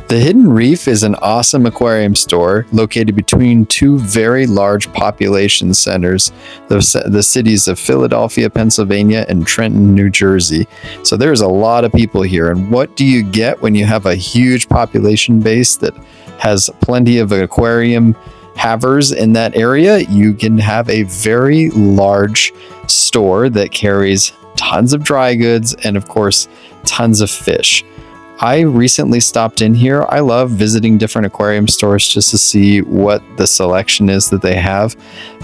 The Hidden Reef is an awesome aquarium store located between two very large population centers, the cities of Philadelphia, Pennsylvania, and Trenton, New Jersey. So there's a lot of people here. And what do you get when you have a huge population base that has plenty of aquarium havers in that area? You can have a very large store that carries tons of dry goods and, of course, tons of fish. I recently stopped in here. I love visiting different aquarium stores just to see what the selection is that they have,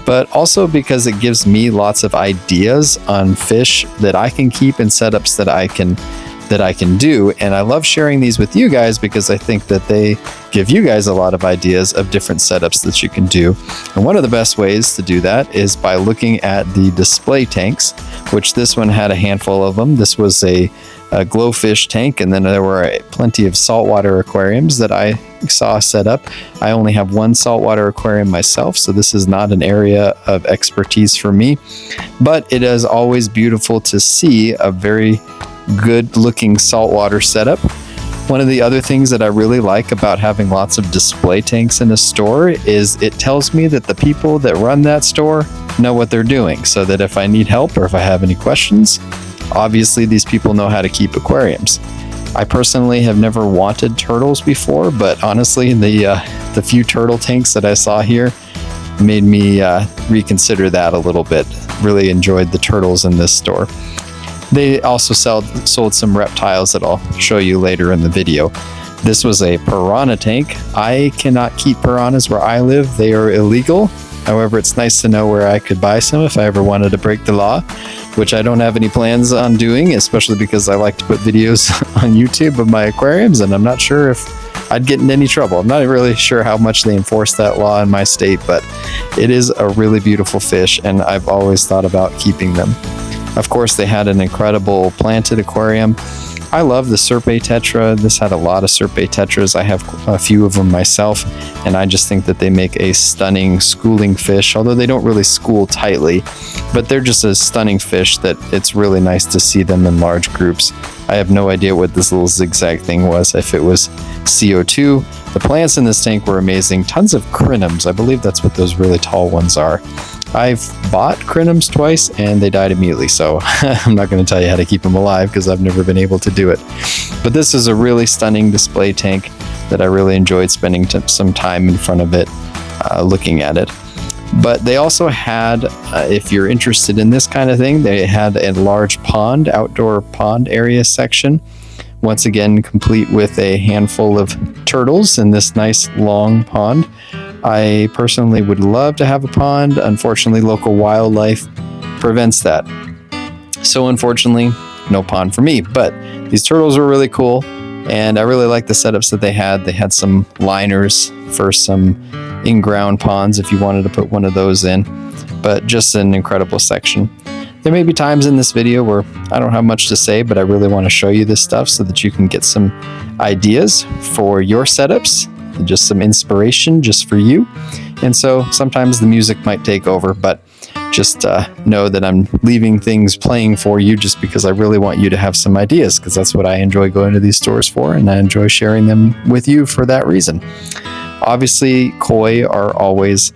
but also because it gives me lots of ideas on fish that I can keep and setups that I can do. And I love sharing these with you guys because I think that they give you guys a lot of ideas of different setups that you can do. And one of the best ways to do that is by looking at the display tanks, which this one had a handful of them. This was a glowfish tank, and then there were plenty of saltwater aquariums that I saw set up. I only have one saltwater aquarium myself, so this is not an area of expertise for me, but it is always beautiful to see a very good looking saltwater setup. One of the other things that I really like about having lots of display tanks in a store is it tells me that the people that run that store know what they're doing, so that if I need help or if I have any questions, obviously these people know how to keep aquariums. I personally have never wanted turtles before, but honestly the few turtle tanks that I saw here made me reconsider that a little bit. Really enjoyed the turtles in this store. They also sold some reptiles that I'll show you later in the video. This was a piranha tank. I cannot keep piranhas where I live. They are illegal. However, it's nice to know where I could buy some if I ever wanted to break the law, which I don't have any plans on doing, especially because I like to put videos on YouTube of my aquariums, and I'm not sure if I'd get in any trouble. I'm not really sure how much they enforce that law in my state, but it is a really beautiful fish, and I've always thought about keeping them. Of course, they had an incredible planted aquarium. I love the Serpe Tetra. This had a lot of Serpe Tetras. I have a few of them myself, and I just think that they make a stunning schooling fish, although they don't really school tightly, but they're just a stunning fish that it's really nice to see them in large groups. I have no idea what this little zigzag thing was, if it was CO2. The plants in this tank were amazing. Tons of crinums. I believe that's what those really tall ones are. I've bought crinums twice and they died immediately, so I'm not going to tell you how to keep them alive because I've never been able to do it. But this is a really stunning display tank that I really enjoyed spending some time in front of it, looking at it. But they also had, if you're interested in this kind of thing, they had a large pond, outdoor pond area section. Once again, complete with a handful of turtles in this nice long pond. I personally would love to have a pond. Unfortunately, local wildlife prevents that. So unfortunately, no pond for me. But these turtles were really cool, and I really like the setups that they had. They had some liners for some in-ground ponds if you wanted to put one of those in, but just an incredible section. There may be times in this video where I don't have much to say, but I really want to show you this stuff so that you can get some ideas for your setups, and just some inspiration just for you. And so sometimes the music might take over, but just know that I'm leaving things playing for you just because I really want you to have some ideas, because that's what I enjoy going to these stores for, and I enjoy sharing them with you for that reason. Obviously, koi are always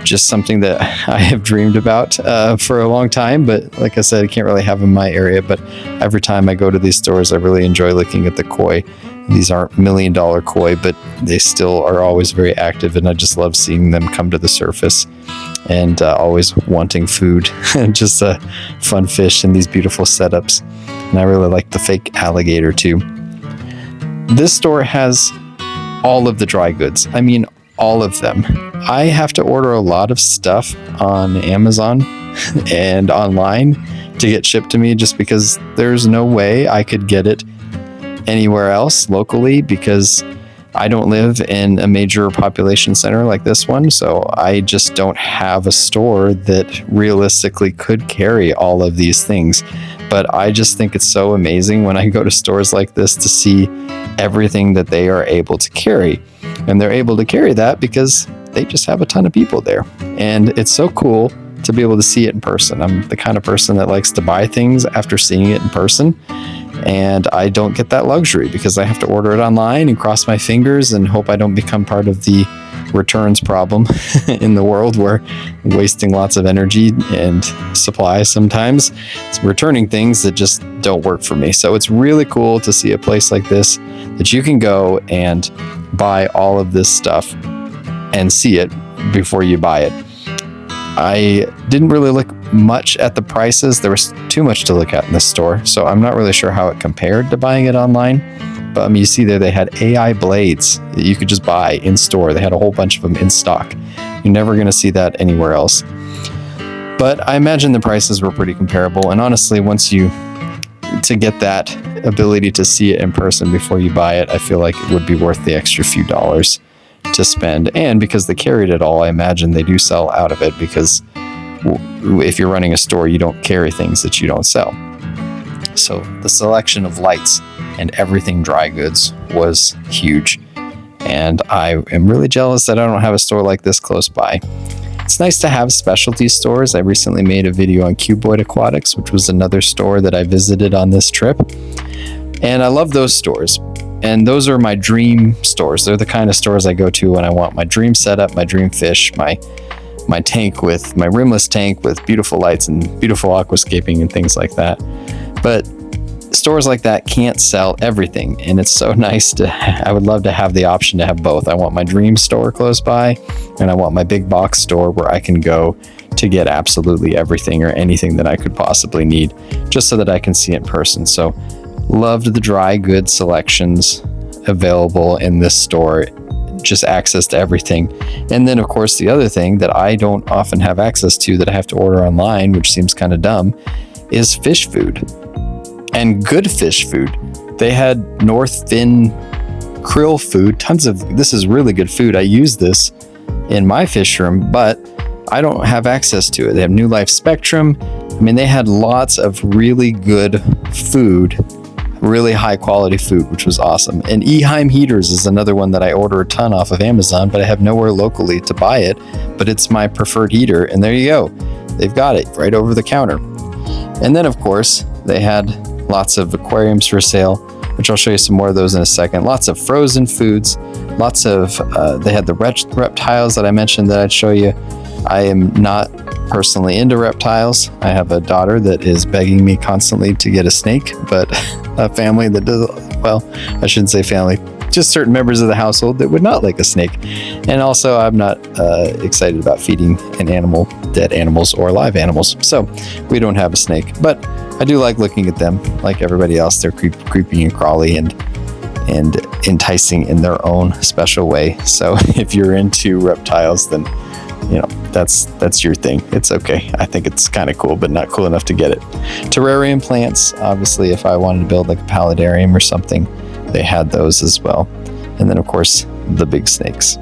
just something that I have dreamed about for a long time, but like I said, I can't really have them in my area, but every time I go to these stores, I really enjoy looking at the koi. These aren't $1 million koi, but they still are always very active, and I just love seeing them come to the surface and always wanting food. Just a fun fish in these beautiful setups. And I really like the fake alligator too. This store has all of the dry goods. I mean, all of them. I have to order a lot of stuff on Amazon and online to get shipped to me, just because there's no way I could get it anywhere else locally, because I don't live in a major population center like this one, so I just don't have a store that realistically could carry all of these things. But I just think it's so amazing when I go to stores like this to see everything that they are able to carry. And they're able to carry that because they just have a ton of people there. And it's so cool to be able to see it in person. I'm the kind of person that likes to buy things after seeing it in person. And I don't get that luxury because I have to order it online and cross my fingers and hope I don't become part of the returns problem in the world, where I'm wasting lots of energy and supplies sometimes. It's returning things that just don't work for me. So it's really cool to see a place like this that you can go and buy all of this stuff and see it before you buy it. I didn't really look much at the prices. There was too much to look at in this store, so I'm not really sure how it compared to buying it online. But you see there, they had AI blades that you could just buy in store. They had a whole bunch of them in stock. You're never going to see that anywhere else. But I imagine the prices were pretty comparable. And honestly, to get that ability to see it in person before you buy it, I feel like it would be worth the extra few dollars to spend. And because they carried it all, I imagine they do sell out of it, because if you're running a store, you don't carry things that you don't sell. So the selection of lights and everything dry goods was huge. And I am really jealous that I don't have a store like this close by. It's nice to have specialty stores. I recently made a video on Cuboid Aquatics, which was another store that I visited on this trip. And I love those stores. And those are my dream stores. They're the kind of stores I go to when I want my dream setup, my dream fish, my tank with my rimless tank with beautiful lights and beautiful aquascaping and things like that. But stores like that can't sell everything, and it's so nice I would love to have the option to have both. I want my dream store close by, and I want my big box store where I can go to get absolutely everything or anything that I could possibly need, just so that I can see it in person. So loved the dry goods selections available in this store, just access to everything. And then of course the other thing that I don't often have access to, that I have to order online, which seems kind of dumb, is fish food. And good fish food. They had North Fin krill food, this is really good food. I use this in my fish room, but I don't have access to it. They have New Life Spectrum. I mean, they had lots of really good food, really high quality food, which was awesome. And Eheim heaters is another one that I order a ton off of Amazon, but I have nowhere locally to buy it, but it's my preferred heater. And there you go. They've got it right over the counter. And then of course they had lots of aquariums for sale, which I'll show you some more of those in a second. Lots of frozen foods, lots of, they had the reptiles that I mentioned that I'd show you. I am not personally into reptiles. I have a daughter that is begging me constantly to get a snake, but a family that does, well, I shouldn't say family, just certain members of the household that would not like a snake. And also I'm not excited about feeding an animal, dead animals or live animals. So we don't have a snake, but I do like looking at them like everybody else. They're creepy and crawly and enticing in their own special way. So if you're into reptiles, then you know, that's your thing. It's okay. I think it's kind of cool, but not cool enough to get it. Terrarium plants, obviously, if I wanted to build like a paludarium or something, they had those as well. And then of course the big snakes.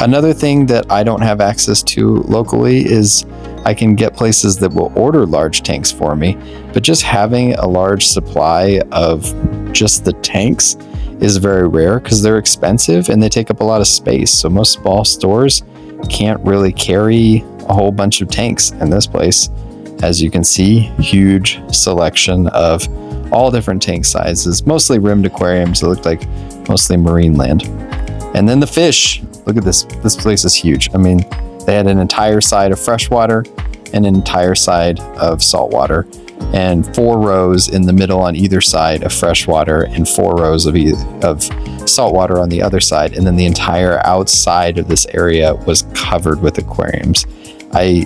Another thing that I don't have access to locally is I can get places that will order large tanks for me, but just having a large supply of just the tanks is very rare because they're expensive and they take up a lot of space. So most small stores can't really carry a whole bunch of tanks. In this place, as you can see, huge selection of all different tank sizes, mostly rimmed aquariums. It looked like mostly marine land. And then the fish. Look at this. This place is huge. I mean, they had an entire side of freshwater and an entire side of saltwater, and 4 rows in the middle on either side of freshwater and 4 rows of saltwater on the other side. And then the entire outside of this area was covered with aquariums. I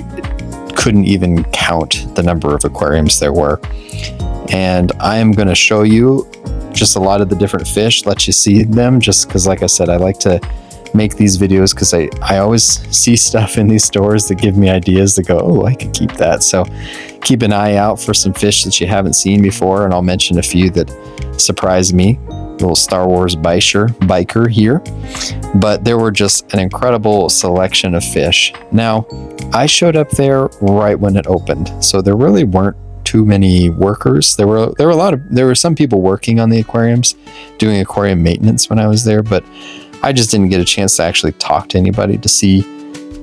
couldn't even count the number of aquariums there were. And I am going to show you just a lot of the different fish, let you see them, just because, like I said, I like to make these videos because I always see stuff in these stores that give me ideas to go, oh, I could keep that. So keep an eye out for some fish that you haven't seen before, and I'll mention a few that surprised me. Little Star Wars biker here. But there were just an incredible selection of fish. Now, I showed up there right when it opened, so there really weren't too many workers. There were some people working on the aquariums, doing aquarium maintenance when I was there, but I just didn't get a chance to actually talk to anybody to see,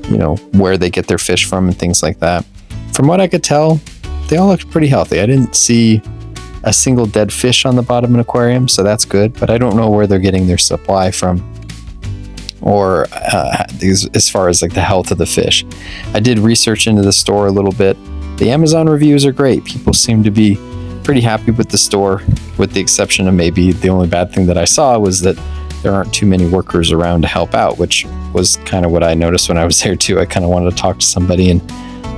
you know, where they get their fish from and things like that. from what I could tell, they all looked pretty healthy. I didn't see a single dead fish on the bottom of an aquarium, so that's good, but I don't know where they're getting their supply from, or as far as like the health of the fish. I did research into the store a little bit. The Amazon reviews are great. People seem to be pretty happy with the store, with the exception of maybe the only bad thing that I saw was that there aren't too many workers around to help out, which was kind of what I noticed when I was there too. I kind of wanted to talk to somebody, and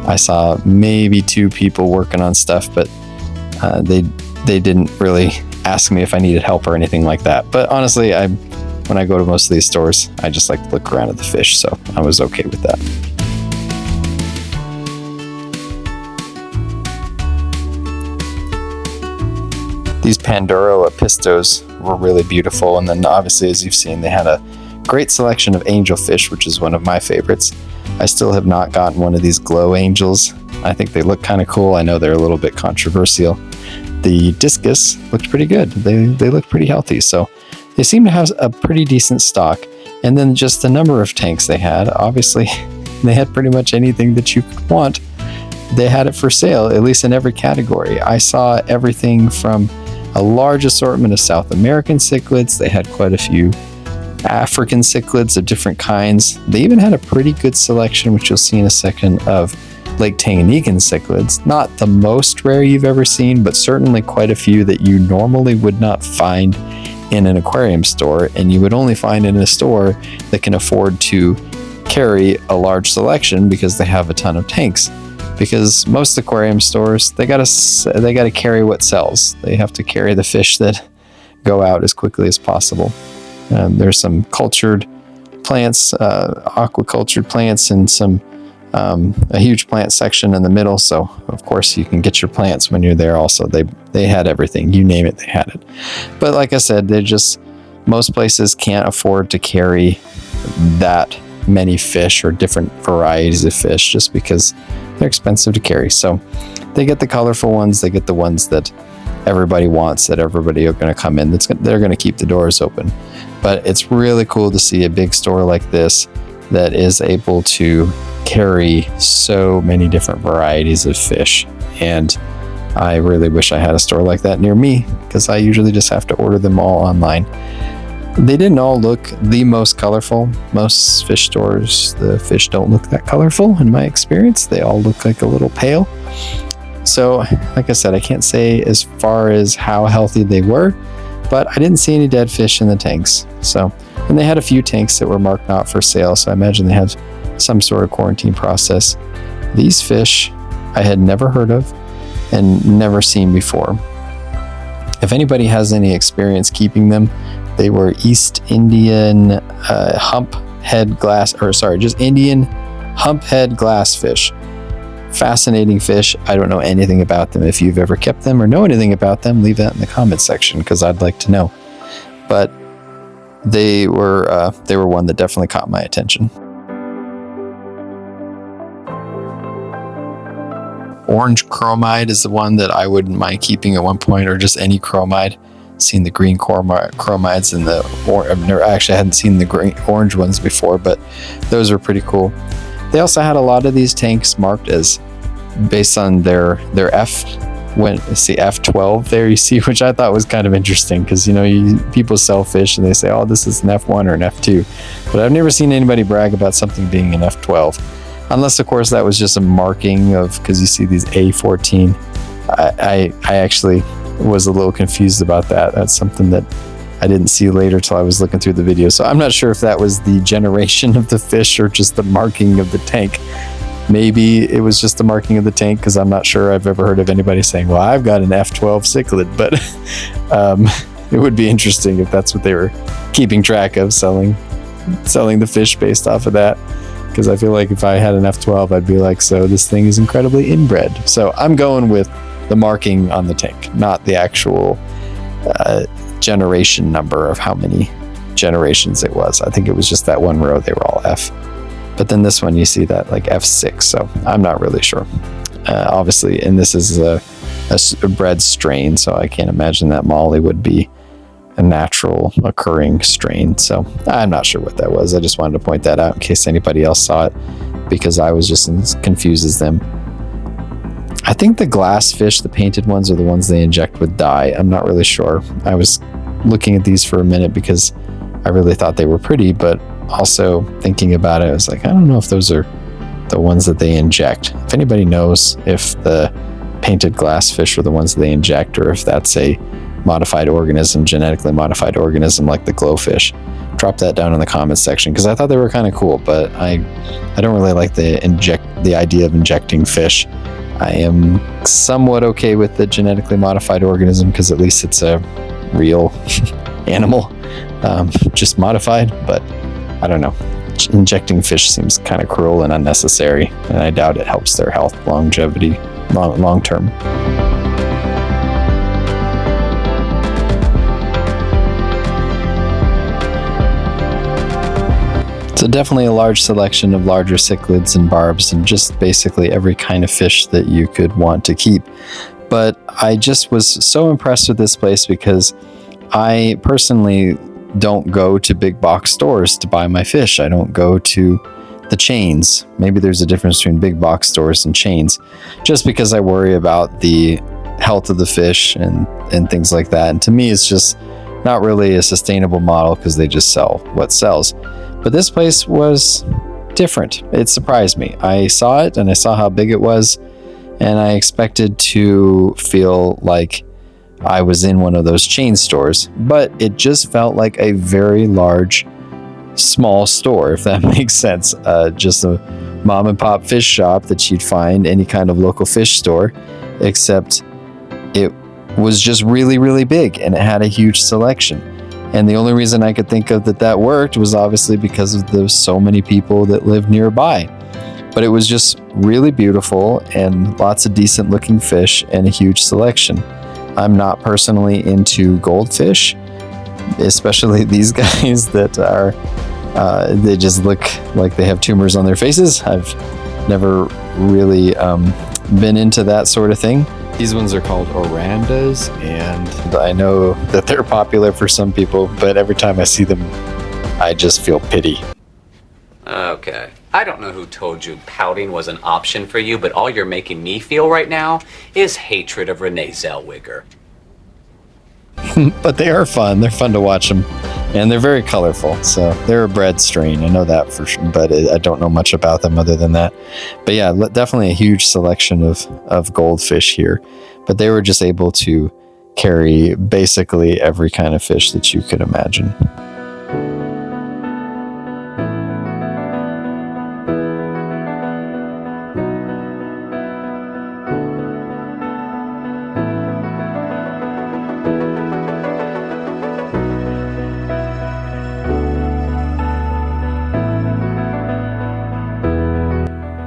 I saw maybe 2 people working on stuff, but they didn't really ask me if I needed help or anything like that. But honestly, when I go to most of these stores, I just like to look around at the fish, so I was okay with that. These Panduro Apistos were really beautiful, and then obviously, as you've seen, they had a great selection of angelfish, which is one of my favorites. I still have not gotten one of these glow angels. I think they look kind of cool. I know they're a little bit controversial. The discus looked pretty good. They look pretty healthy, so they seem to have a pretty decent stock. And then just the number of tanks they had, obviously they had pretty much anything that you could want. They had it for sale, at least in every category. I saw everything from a large assortment of South American cichlids. They had quite a few African cichlids of different kinds. They even had a pretty good selection, which you'll see in a second, of Lake Tanganyikan cichlids. Not the most rare you've ever seen, but certainly quite a few that you normally would not find in an aquarium store, and you would only find in a store that can afford to carry a large selection because they have a ton of tanks. Because most aquarium stores, they gotta carry what sells. They have to carry the fish that go out as quickly as possible. There's some cultured plants, aquacultured plants, and a huge plant section in the middle. So of course you can get your plants when you're there. Also, they had everything. You name it, they had it. But like I said, most places can't afford to carry that many fish or different varieties of fish just because they're expensive to carry. So they get the colorful ones, they get the ones that everybody wants, that everybody are going to come in, they're going to keep the doors open. But it's really cool to see a big store like this that is able to carry so many different varieties of fish. And I really wish I had a store like that near me, because I usually just have to order them all online. They didn't all look the most colorful. Most fish stores, the fish don't look that colorful in my experience. They all look like a little pale. So, like I said, I can't say as far as how healthy they were, but I didn't see any dead fish in the tanks. So, and they had a few tanks that were marked not for sale, so I imagine they have some sort of quarantine process. These fish I had never heard of and never seen before. If anybody has any experience keeping them, they were East Indian Indian humphead glassfish. Fascinating fish. I don't know anything about them. If you've ever kept them or know anything about them, leave that in the comment section, because I'd like to know. But they were one that definitely caught my attention. Orange chromide is the one that I wouldn't mind keeping at one point, or just any chromide. Seen the green chromides and I hadn't seen the orange ones before, but those were pretty cool. They also had a lot of these tanks marked as based on their F. F12 there, you see, which I thought was kind of interesting, because people sell fish and they say, oh, this is an F1 or an F2, but I've never seen anybody brag about something being an F12, unless of course that was just a marking of, because you see these A14. I actually was a little confused about that. That's something that I didn't see later till I was looking through the video. So I'm not sure if that was the generation of the fish or just the marking of the tank. Maybe it was just the marking of the tank, because I'm not sure I've ever heard of anybody saying, well, I've got an F12 cichlid, but it would be interesting if that's what they were keeping track of, selling the fish based off of that. Because I feel like if I had an F12, I'd be like, so this thing is incredibly inbred. So I'm going with the marking on the tank, not the actual generation number of how many generations it was. I think it was just that one row, they were all F. But then this one, you see that like F6, so I'm not really sure. Obviously, and this is a bred strain, so I can't imagine that Molly would be a natural occurring strain. So I'm not sure what that was. I just wanted to point that out in case anybody else saw it, because I was just as confused as them. I think the glass fish, the painted ones, are the ones they inject with dye. I'm not really sure. I was looking at these for a minute because I really thought they were pretty, but also thinking about it, I was like, I don't know if those are the ones that they inject. If anybody knows if the painted glass fish are the ones that they inject, or if that's a modified organism, genetically modified organism like the glowfish, drop that down in the comments section, because I thought they were kind of cool, but I don't really like the idea of injecting fish. I am somewhat okay with the genetically modified organism because at least it's a real animal, just modified, but I don't know. Injecting fish seems kind of cruel and unnecessary, and I doubt it helps their health longevity long term. So definitely a large selection of larger cichlids and barbs and just basically every kind of fish that you could want to keep. But I just was so impressed with this place because I personally don't go to big box stores to buy my fish. I don't go to the chains. Maybe there's a difference between big box stores and chains, just because I worry about the health of the fish and things like that. And to me, it's just not really a sustainable model because they just sell what sells. But this place was different. It surprised me. I saw it and I saw how big it was, and I expected to feel like I was in one of those chain stores, but it just felt like a very large, small store, if that makes sense. Just a mom and pop fish shop that you'd find any kind of local fish store, except it was just really, really big and it had a huge selection. And the only reason I could think of that worked was obviously because of the so many people that lived nearby. But it was just really beautiful and lots of decent looking fish and a huge selection. I'm not personally into goldfish, especially these guys that are, they just look like they have tumors on their faces. I've never really been into that sort of thing. These ones are called orandas, and I know that they're popular for some people, but every time I see them, I just feel pity. Okay. I don't know who told you pouting was an option for you, but all you're making me feel right now is hatred of Renee Zellweger. But they are fun. They're fun to watch them, and they're very colorful. So they're a bred strain. I know that for sure, but I don't know much about them other than that. But yeah, definitely a huge selection of goldfish here. But they were just able to carry basically every kind of fish that you could imagine.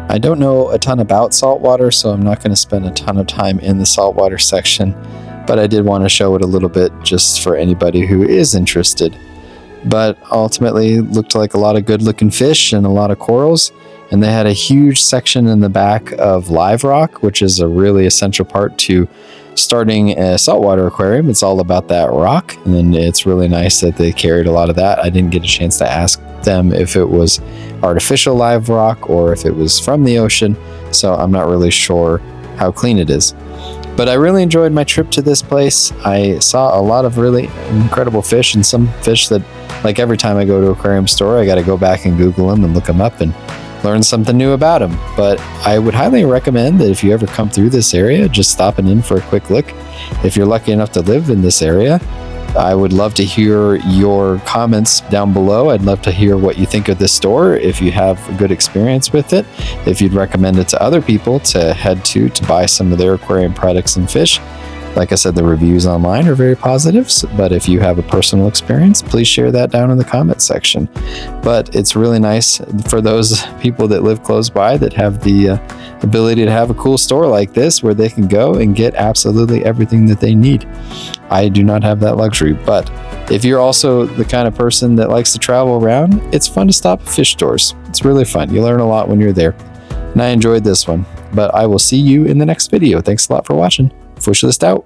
I don't know a ton about saltwater, so I'm not going to spend a ton of time in the saltwater section, but I did want to show it a little bit just for anybody who is interested. But ultimately, it looked like a lot of good looking fish and a lot of corals, and they had a huge section in the back of live rock, which is a really essential part to starting a saltwater aquarium. It's all about that rock, and it's really nice that they carried a lot of that. I didn't get a chance to ask them if it was artificial live rock or if it was from the ocean, so I'm not really sure how clean it is. But I really enjoyed my trip to this place. I saw a lot of really incredible fish, and some fish that, like every time I go to an aquarium store, I got to go back and Google them and look them up and learn something new about them. But I would highly recommend that if you ever come through this area, just stopping in for a quick look. If you're lucky enough to live in this area, I would love to hear your comments down below. I'd love to hear what you think of this store, if you have a good experience with it, if you'd recommend it to other people to head to buy some of their aquarium products and fish. Like I said, the reviews online are very positive, but if you have a personal experience, please share that down in the comments section. But it's really nice for those people that live close by that have the ability to have a cool store like this where they can go and get absolutely everything that they need. I do not have that luxury, but if you're also the kind of person that likes to travel around, it's fun to stop at fish stores. It's really fun. You learn a lot when you're there. And I enjoyed this one, but I will see you in the next video. Thanks a lot for watching. Fishlist out.